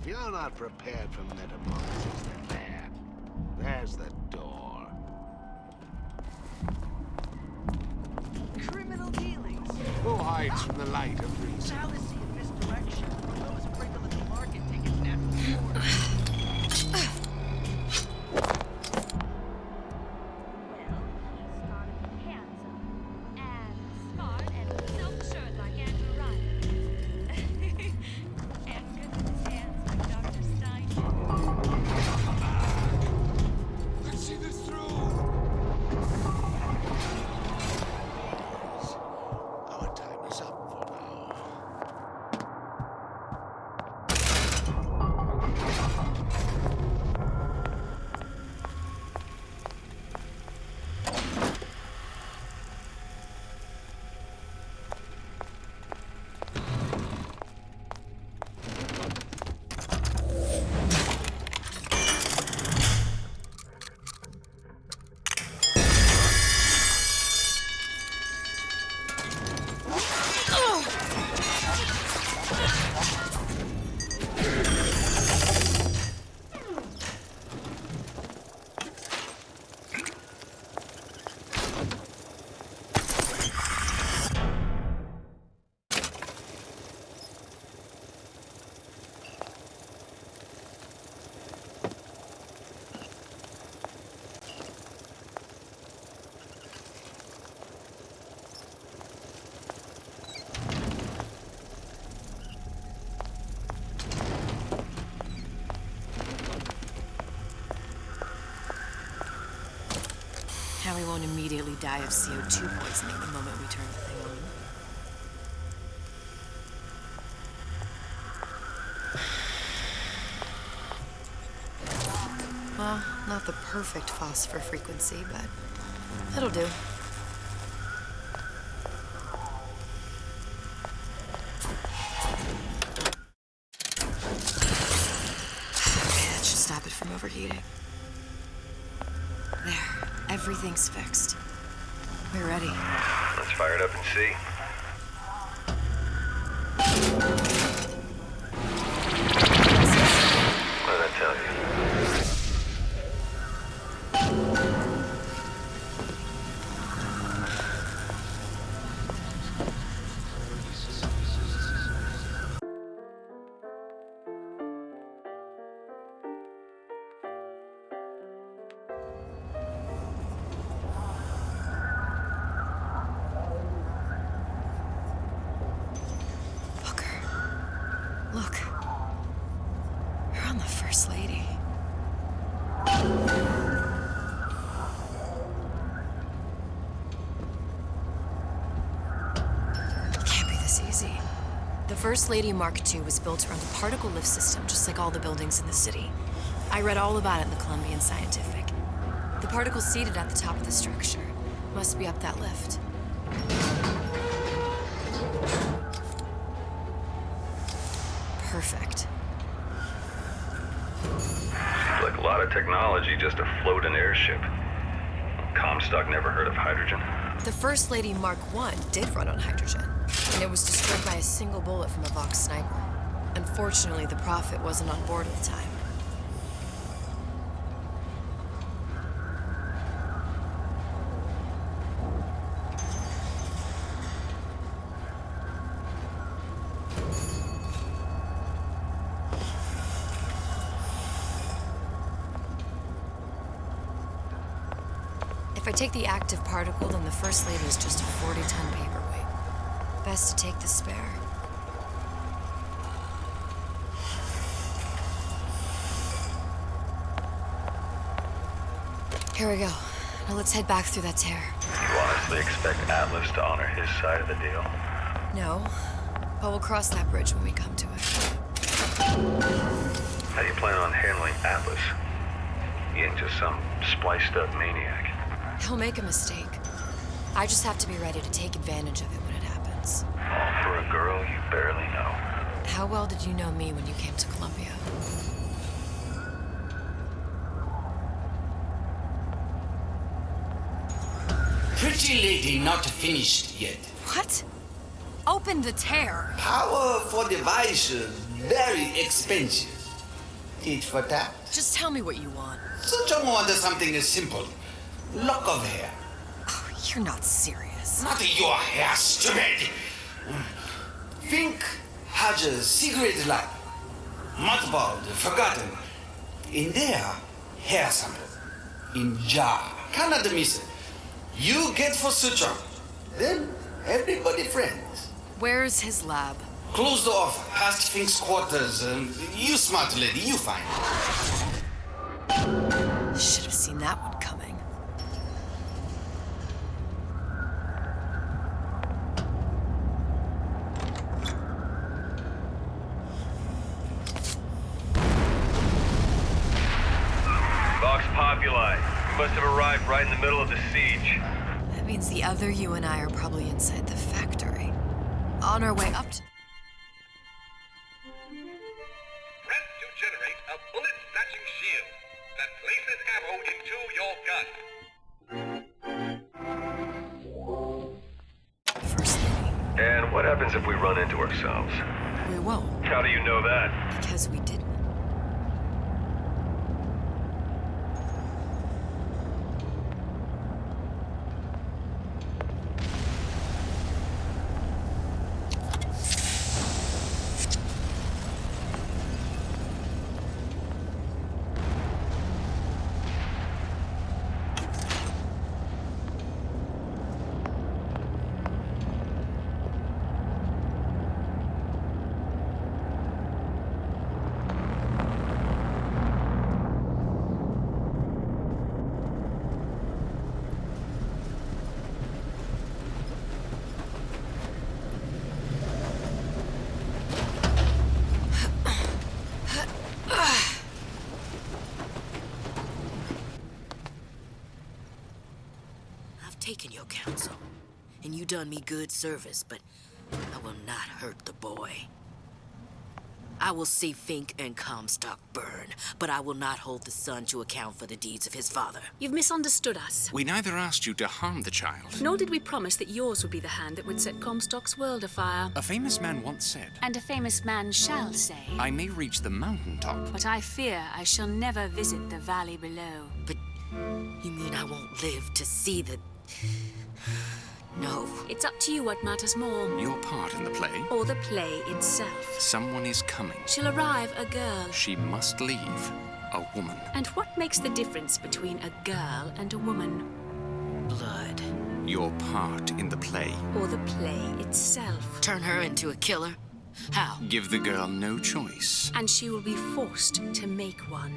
If you're not prepared for metropolis, then there's the door. Criminal dealings. Who hides from the light of reason? Fallacy and misdirection. Those bring the market take its natural course. Now we won't immediately die of CO2 poisoning the moment we turn the thing on. Well, not the perfect phosphor frequency, but it'll do. Okay, that should stop it from overheating. There. Everything's fixed. We're ready. Let's fire it up and see. What did I tell you? Look. We're on the First Lady. It can't be this easy. The First Lady Mark II was built around a particle lift system, just like all the buildings in the city. I read all about it in the Columbian Scientific. The particles seated at the top of the structure must be up that lift. Perfect. Seems like a lot of technology just to float an airship. Comstock never heard of hydrogen. The First Lady Mark I did run on hydrogen, and it was destroyed by a single bullet from a Vox sniper. Unfortunately, the Prophet wasn't on board at the time. If I take the active particle, then the First Lady is just a 40-ton paperweight. Best to take the spare. Here we go. Now let's head back through that tear. You honestly expect Atlas to honor his side of the deal? No, but we'll cross that bridge when we come to it. How do you plan on handling Atlas? He ain't just some spliced-up maniac. He'll make a mistake. I just have to be ready to take advantage of it when it happens. All for a girl you barely know. How well did you know me when you came to Columbia? Pretty lady not finished yet. What? Open the tear. Powerful device, very expensive. Tit for tat. Just tell me what you want. Suchong wants something as simple. Lock of hair. Oh, you're not serious. Not your hair, stupid! Fink has a secret lab. Mothballed, forgotten. In there, hair sample. In jar. Cannot miss it. You get for Suchong. Then everybody friends. Where's his lab? Closed off, past Fink's quarters. You smart lady, you find. Should have seen that one coming. Vox Populi. We must have arrived right in the middle of the siege. That means the other you and I are probably inside the factory. On our way up to... Press to generate a bullet-snatching shield that places ammo into your gun. First Lady. And what happens if we run into ourselves? We won't, How do you know that? because we didn't. Taken your counsel, and you done me good service, but I will not hurt the boy. I will see Fink and Comstock burn, but I will not hold the son to account for the deeds of his father. You've misunderstood us. We neither asked you to harm the child. Nor did we promise that yours would be the hand that would set Comstock's world afire. A famous man once said, And a famous man shall say, I may reach the mountaintop. but I fear I shall never visit the valley below. But you mean I won't live to see the... No. It's up to you what matters more. Your part in the play? Or the play itself. Someone is coming. She'll arrive a girl. She must leave. A woman. And what makes the difference between a girl and a woman? Blood. Your part in the play. Or the play itself. Turn her into a killer? How? Give the girl no choice. And she will be forced to make one.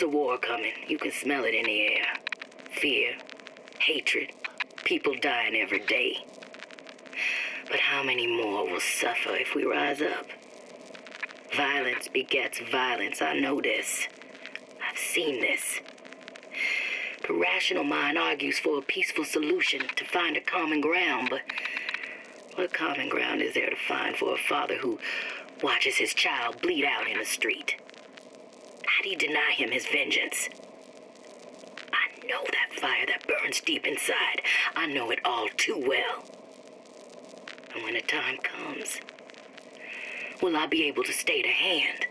a war coming. You can smell it in the air. Fear, hatred, people dying every day. But how many more will suffer if we rise up? Violence begets violence, I know this. I've seen this. The rational mind argues for a peaceful solution to find a common ground, but what common ground is there to find for a father who watches his child bleed out in the street? How do you deny him his vengeance? I know that fire that burns deep inside. I know it all too well. And when the time comes, will I be able to stay to hand?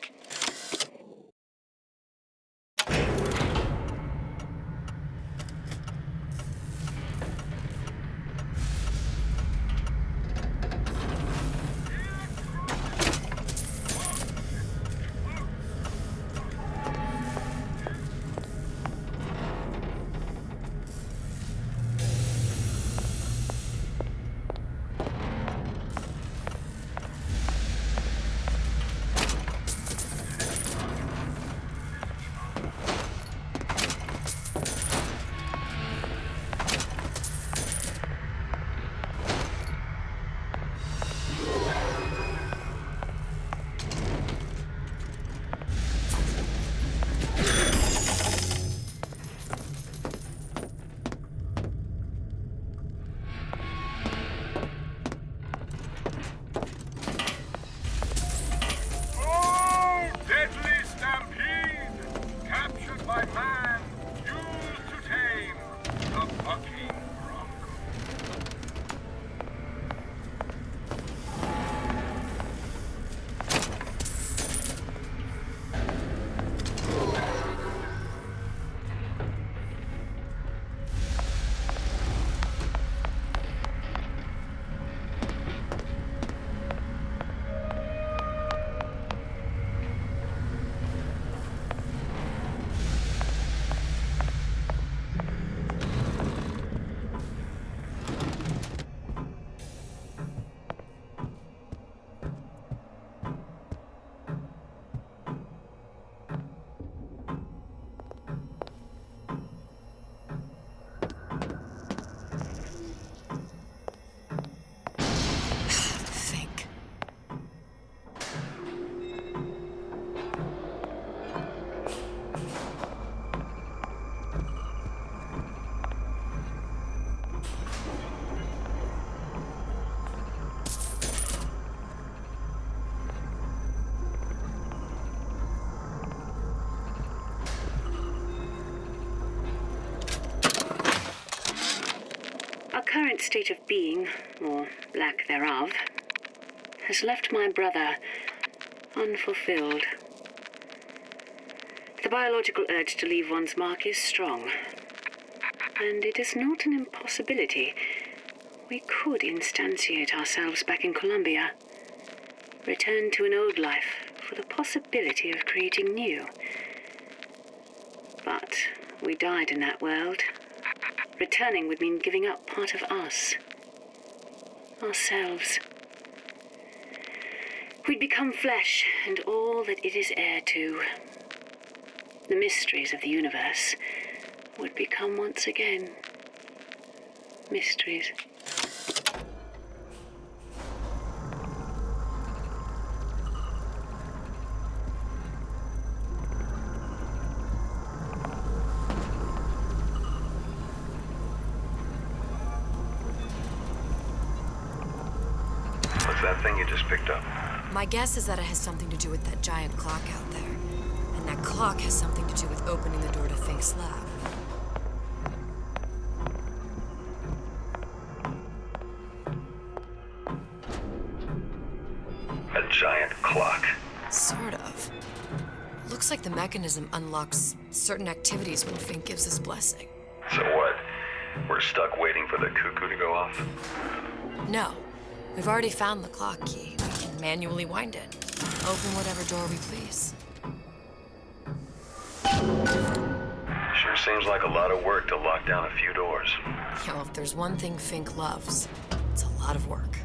Our current state of being, or lack thereof, has left my brother unfulfilled. The biological urge to leave one's mark is strong, and it is not an impossibility. We could instantiate ourselves back in Columbia, return to an old life for the possibility of creating new. But we died in that world. Returning would mean giving up part of us. Ourselves. We'd become flesh and all that it is heir to. The mysteries of the universe would become once again mysteries. What's that thing you just picked up? My guess is that it has something to do with that giant clock out there. And that clock has something to do with opening the door to Fink's lab. A giant clock. Sort of. Looks like the mechanism unlocks certain activities when Fink gives his blessing. So what? We're stuck waiting for the cuckoo to go off? No. We've already found the clock key. We can manually wind it. Open whatever door we please. Sure seems like a lot of work to lock down a few doors. You know, if there's one thing Fink loves, it's a lot of work.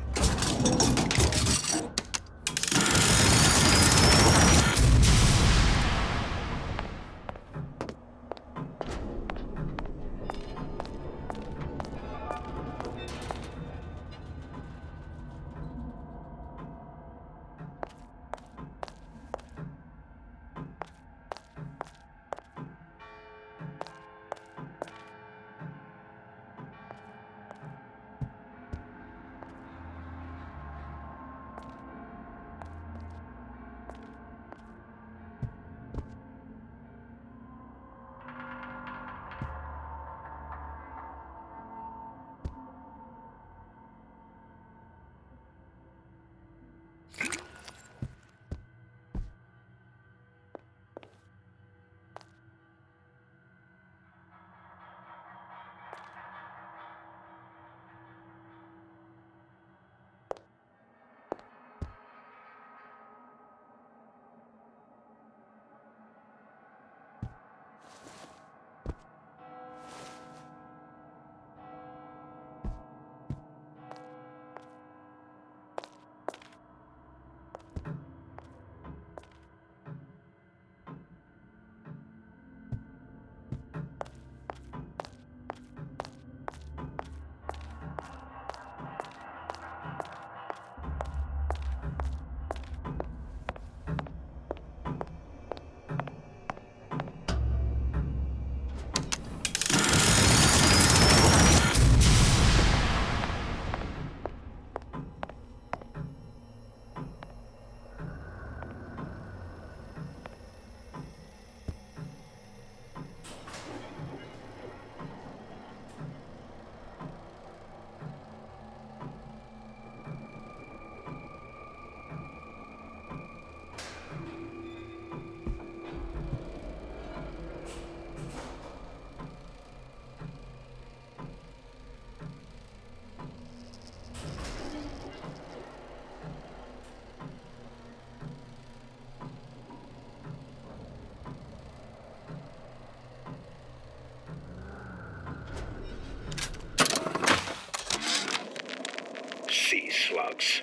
slugs.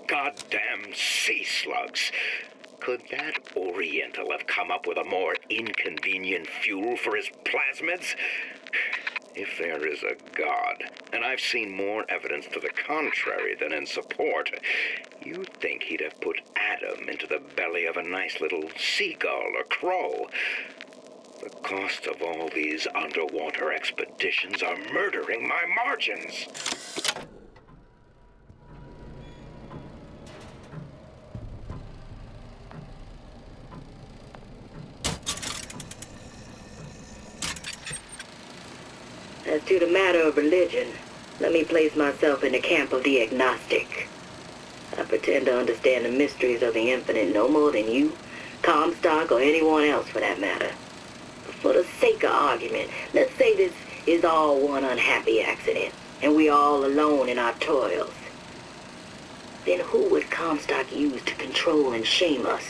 Goddamn sea slugs. Could that Oriental have come up with a more inconvenient fuel for his plasmids? If there is a God, and I've seen more evidence to the contrary than in support, you'd think he'd have put Adam into the belly of a nice little seagull or crow. The cost of all these underwater expeditions are murdering my margins. As to the matter of religion, let me place myself in the camp of the agnostic. I pretend to understand the mysteries of the infinite no more than you, Comstock, or anyone else for that matter. But for the sake of argument, let's say this is all one unhappy accident, and we're all alone in our toils. Then who would Comstock use to control and shame us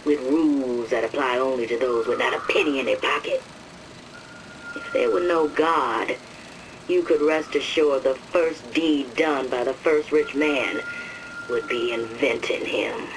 with rules that apply only to those with not a penny in their pocket? If there were no God, you could rest assured the first deed done by the first rich man would be inventing him.